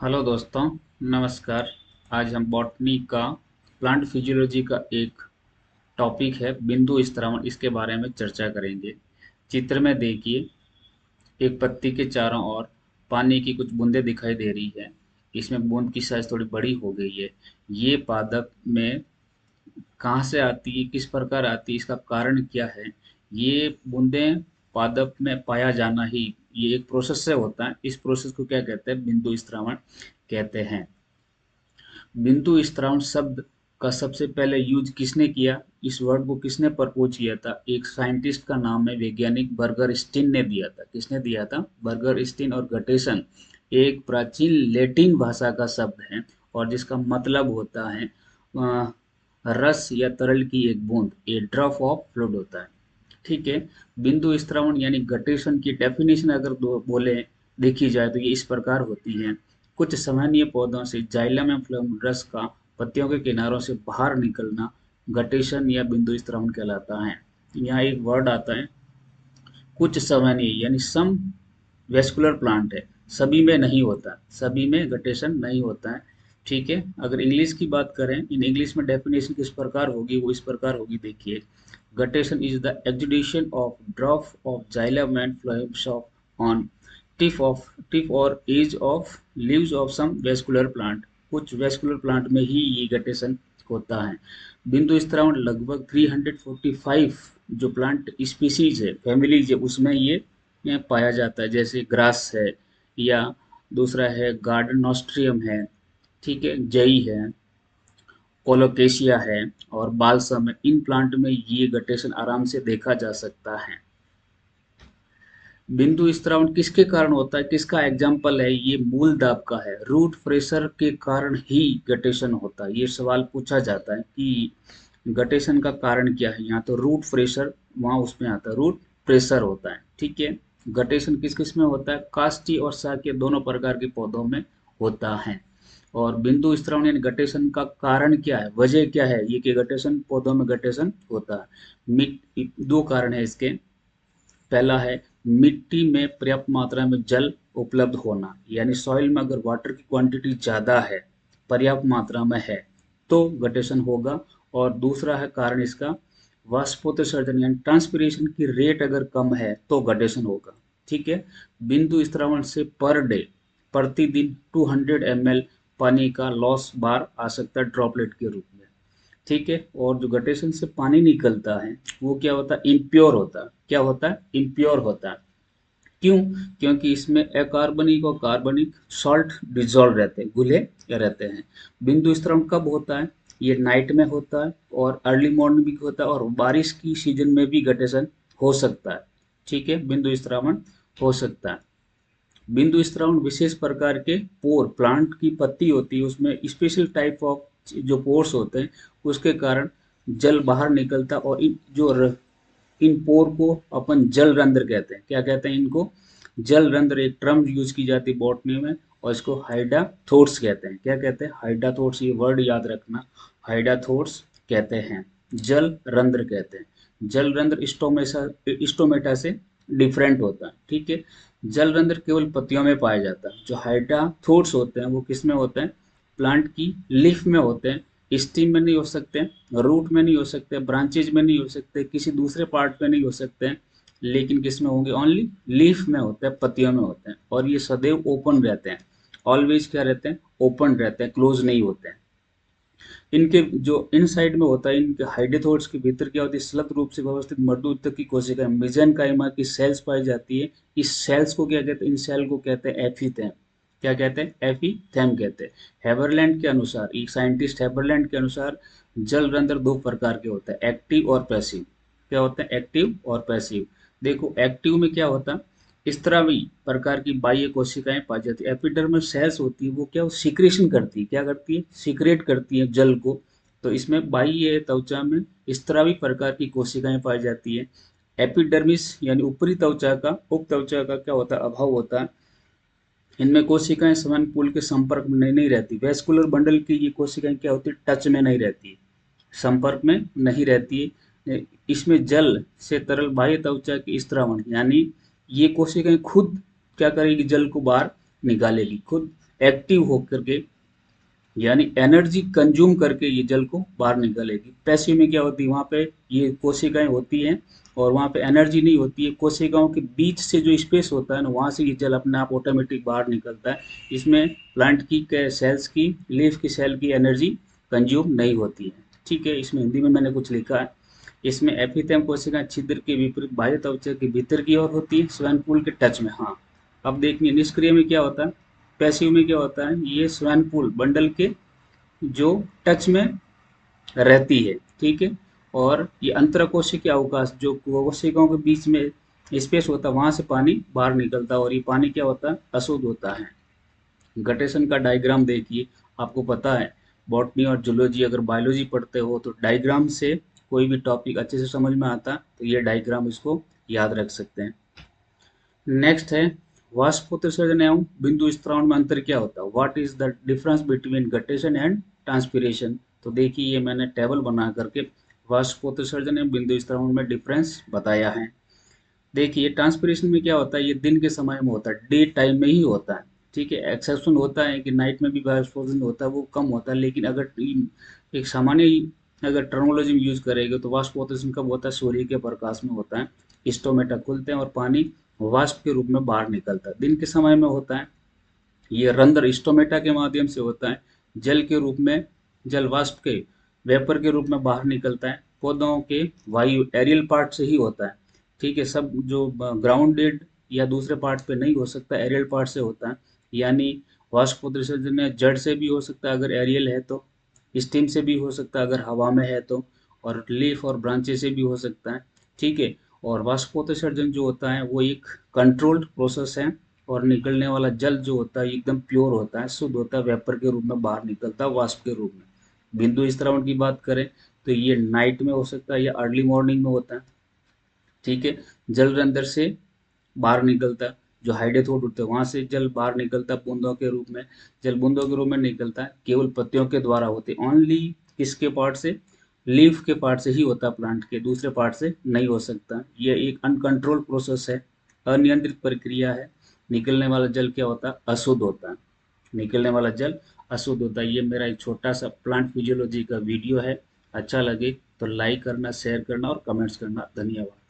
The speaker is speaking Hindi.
हेलो दोस्तों, नमस्कार। आज हम बॉटनी का प्लांट फिजियोलॉजी का एक टॉपिक है बिंदु स्त्रावण, इसके बारे में चर्चा करेंगे। चित्र में देखिए, एक पत्ती के चारों ओर पानी की कुछ बूंदें दिखाई दे रही है। इसमें बूंद की साइज थोड़ी बड़ी हो गई है। ये पादप में कहाँ से आती है, किस प्रकार आती है, इसका कारण क्या है? ये बूंदें पादप में पाया जाना ही ये एक प्रोसेस से होता है। इस प्रोसेस को क्या कहते हैं? बिंदु स्त्रावण कहते हैं। बिंदु स्त्रावण शब्द का सबसे पहले यूज किसने किया? इस वर्ड को किसने प्रपोज किया था? एक साइंटिस्ट का नाम है वैज्ञानिक बर्गर स्टीन ने दिया था। किसने दिया था? Burger Stein. और गटेशन एक प्राचीन लैटिन भाषा का शब्द है और जिसका मतलब होता है रस या तरल की एक बूंद, ए ड्रॉप ऑफ फ्लूइड होता है। ठीक है। बिंदु स्त्रावण यानी गटेशन की डेफिनेशन अगर बोले देखी जाए तो ये इस प्रकार होती है। कुछ सामान्य पौधों से जाइलम एंड फ्लोएम रस का पत्तियों के किनारों से बाहर निकलना गटेशन या बिंदु स्त्रावण कहलाता है। यहाँ एक वर्ड आता है कुछ सामान्य, यानी सम वेस्कुलर प्लांट है। सभी में नहीं होता, सभी में गटेशन नहीं होता है। ठीक है। अगर इंग्लिश की बात करें, इन इंग्लिश में डेफिनेशन किस प्रकार होगी, वो इस प्रकार होगी। देखिए, guttation is the exudation of drop of xylem and phloems of on tip और edge of leaves of some vascular plant. कुछ वेस्कुलर प्लांट में ही ये गटेशन होता है। बिंदु स्त्रावण लगभग 345 जो प्लांट स्पीसीज है, फैमिलीज है, उसमें ये पाया जाता है। जैसे ग्रास है, या दूसरा है गार्डन नॉस्ट्रियम है, ठीक है, जई है, कोलोकेशिया है और बालसम है। इन प्लांट में ये गटेशन आराम से देखा जा सकता है। बिंदु स्त्रावण किसके कारण होता है, किसका एग्जाम्पल है? ये मूल दाब का है। रूट प्रेशर के कारण ही गटेशन होता है। ये सवाल पूछा जाता है कि गटेशन का कारण क्या है। यहाँ तो रूट प्रेशर, वहाँ उसमें आता है रूट प्रेशर होता है। ठीक है। गटेशन किस किस में होता है? काष्ठी और शाकीय दोनों प्रकार के पौधों में होता है। और बिंदु स्त्रावण यानी गटेशन का कारण क्या है, वजह क्या है ये कि गटेशन पौधों में गटेशन होता है? दो कारण है इसके। पहला है मिट्टी में पर्याप्त मात्रा में जल उपलब्ध होना, यानी सॉइल में अगर वाटर की क्वांटिटी ज़्यादा है, पर्याप्त मात्रा में है, तो गटेशन होगा। और दूसरा है कारण इसका वाष्पोत्सर्जन यानी ट्रांसपिरेशन की रेट अगर कम है तो गटेशन होगा। ठीक है। बिंदु स्त्रावण से पर डे, प्रतिदिन 200 ml पानी का लॉस बार आ सकता है ड्रॉपलेट के रूप में। ठीक है। और जो गटेशन से पानी निकलता है वो क्या होता है? इम्प्योर होता है। क्या होता है? इम्प्योर होता है। क्यों? क्योंकि इसमें अकार्बनिक और कार्बनिक सॉल्ट डिजोल्व रहते हैं, घुले रहते हैं। बिंदु स्त्रावण कब होता है? ये नाइट में होता है और अर्ली मॉर्निंग भी होता है और बारिश की सीजन में भी गटेशन हो सकता है। ठीक है। बिंदु स्त्रावण हो सकता है। बिंदु स्त्रावण विशेष प्रकार के पोर, प्लांट की पत्ती होती है उसमें स्पेशल टाइप ऑफ जो पोर्स होते हैं, उसके कारण जल बाहर निकलता और इन पोर को अपन जल रंध्र कहते हैं। क्या कहते हैं इनको? जल रंध्र एक टर्म यूज की जाती है बॉटनी में और इसको हाइडाथोर्स कहते हैं। क्या कहते हैं? हाइडाथोर्स। ये वर्ड याद रखना, हाइडाथोर्स कहते हैं, जल रंध्र कहते हैं। जल रंध्र स्टोमेटा से डिफरेंट होता है। ठीक है। जल रंध्र केवल पत्तियों में पाया जाता है। जो हाइडाथोर्स होते हैं वो किस में होते हैं? प्लांट की लीफ में होते हैं। स्टीम में नहीं हो सकते, रूट में नहीं हो सकते, ब्रांचेज में नहीं हो सकते, किसी दूसरे पार्ट में नहीं हो सकते हैं, लेकिन किस में होंगे? ओनली लीफ में होते हैं, पत्तियों में होते हैं। और ये सदैव ओपन रहते हैं। ऑलवेज क्या रहते हैं? ओपन रहते हैं, क्लोज नहीं होते हैं। इनके जो इनसाइड में होता है, इनके हाइडेथोड्स के भीतर क्या होती है? स्लग रूप से व्यवस्थित मर्दूतक की कोशिका मेसेनकाइमा की सेल्स पाई जाती है। इस सेल्स को क्या कहते हैं? इन सेल को कहते हैं एफीथेम। क्या कहते हैं? एफीथेम कहते हैं। हेबरलैंड के अनुसार, एक साइंटिस्ट हेबरलैंड के अनुसार जल रंध्र दो प्रकार के होते हैं, एक्टिव और पैसिव। क्या होते हैं? एक्टिव और पैसिव। देखो, एक्टिव में क्या होता है? स्त्रावी प्रकार की बाह्य कोशिकाएं पाई जाती है। एपिडर्मल सेल्स होती है, वो क्या सीक्रेशन करती है, क्या करती है? सीक्रेट करती है जल को। तो इसमें बाह्य त्वचा में स्त्रावी प्रकार की कोशिकाएं पाई जाती है। एपिडर्मिस यानी ऊपरी त्वचा का, उप त्वचा का क्या होता है? अभाव होता है। इनमें कोशिकाएं समान पुल के संपर्क में नहीं रहती। वेस्कुलर बंडल की ये कोशिकाएं क्या होती है? टच में नहीं रहती, संपर्क में नहीं रहती है। इसमें जल से तरल बाह्य त्वचा की स्त्रावण, यानी ये कोशिकाएं खुद क्या करेगी? जल को बाहर निकालेगी खुद। एक्टिव होकर के, यानी एनर्जी कंज्यूम करके ये जल को बाहर निकलेगी। पैसिव में क्या होती है, वहाँ पे ये कोशिकाएं होती हैं और वहाँ पे एनर्जी नहीं होती है, कोशिकाओं के बीच से जो स्पेस होता है ना, वहाँ से ये जल अपने आप ऑटोमेटिक बाहर निकलता है। इसमें प्लांट की सेल्स की, लीफ की सेल की एनर्जी कंज्यूम नहीं होती है। ठीक है, इसमें हिंदी में मैंने कुछ लिखा है। इसमें एपिथेम कोशिकाएं छिद्र के विपरीत बाह्य त्वचा के भीतर की ओर होती है, स्वयं पूल के टच में। हाँ, अब देखिए निष्क्रिय में क्या होता है, पैसिव में क्या होता है, ये स्वयं पूल बंडल के जो टच में रहती है। ठीक है, और ये अंतरकोशिकीय अवकाश, जो कोशिकाओं के बीच में स्पेस होता है, वहां से पानी बाहर निकलता है और ये पानी क्या होता है, अशुद्ध होता है। गटेशन का डायग्राम देखिए, आपको पता है बॉटनी और जूलॉजी अगर बायोलॉजी पढ़ते हो तो डायग्राम से कोई भी टॉपिक अच्छे से समझ में आता है, तो ये डायग्राम इसको याद रख सकते हैं। नेक्स्ट है वाष्प उत्सर्जन एवं बिंदु स्त्रावण में अंतर क्या होता है, what is the difference between guttation and transpiration. तो देखिए ये मैंने टेबल बना करके वाष्प उत्सर्जन एवं बिंदु स्त्रावण में डिफरेंस बताया है। देखिए ट्रांसपीरेशन में क्या होता है, ये दिन के समय में होता है, डे टाइम में ही होता है। ठीक है, एक्सेप्शन होता है कि नाइट में भी वाष्पोत्सर्जन होता है, वो कम होता है, लेकिन अगर एक सामान्य अगर टर्मोलॉजी में यूज करेंगे तो वाष्पोत्सर्जन कब होता है, सूर्य के प्रकाश में होता है। स्टोमेटा खुलते हैं और पानी वाष्प के रूप में बाहर निकलता है, दिन के समय में होता है। ये रंध्र स्टोमेटा के माध्यम से होता है, जल के रूप में, जल वाष्प के वेपर के रूप में बाहर निकलता है। पौधों के वायु एरियल पार्ट से ही होता है। ठीक है, सब जो ग्राउंडेड या दूसरे पार्ट पे नहीं हो सकता, एरियल पार्ट से होता है। यानी वाष्प उत्सर्जन जड़ से भी हो सकता है अगर एरियल है तो, स्टीम से भी हो सकता है अगर हवा में है तो, और लीफ और ब्रांचेस से भी हो सकता है। ठीक है, और वाष्पोत्सर्जन जो होता है वो एक कंट्रोल्ड प्रोसेस है, और निकलने वाला जल जो होता है एकदम प्योर होता है, शुद्ध होता है, वेपर के रूप में बाहर निकलता है, वाष्प के रूप में। बिंदु स्त्रावण की बात करें तो ये नाइट में हो सकता है या अर्ली मॉर्निंग में होता है। ठीक है, जल अंदर से बाहर निकलता है, जो हाइडेथोट होते हैं वहां से जल बाहर निकलता है बूंदों के रूप में, जल बूंदों के रूप में निकलता है, केवल पत्तियों के द्वारा होते, ओनली किसके पार्ट से, लीफ के पार्ट से ही होता है, प्लांट के दूसरे पार्ट से नहीं हो सकता। ये एक अनकंट्रोल प्रोसेस है, अनियंत्रित प्रक्रिया है। निकलने वाला जल क्या होता है, अशुद्ध होता है। निकलने वाला जल अशुद्ध होता है। ये मेरा एक छोटा सा प्लांट फिजियोलॉजी का वीडियो है। अच्छा लगे तो लाइक करना, शेयर करना और कमेंट्स करना। धन्यवाद।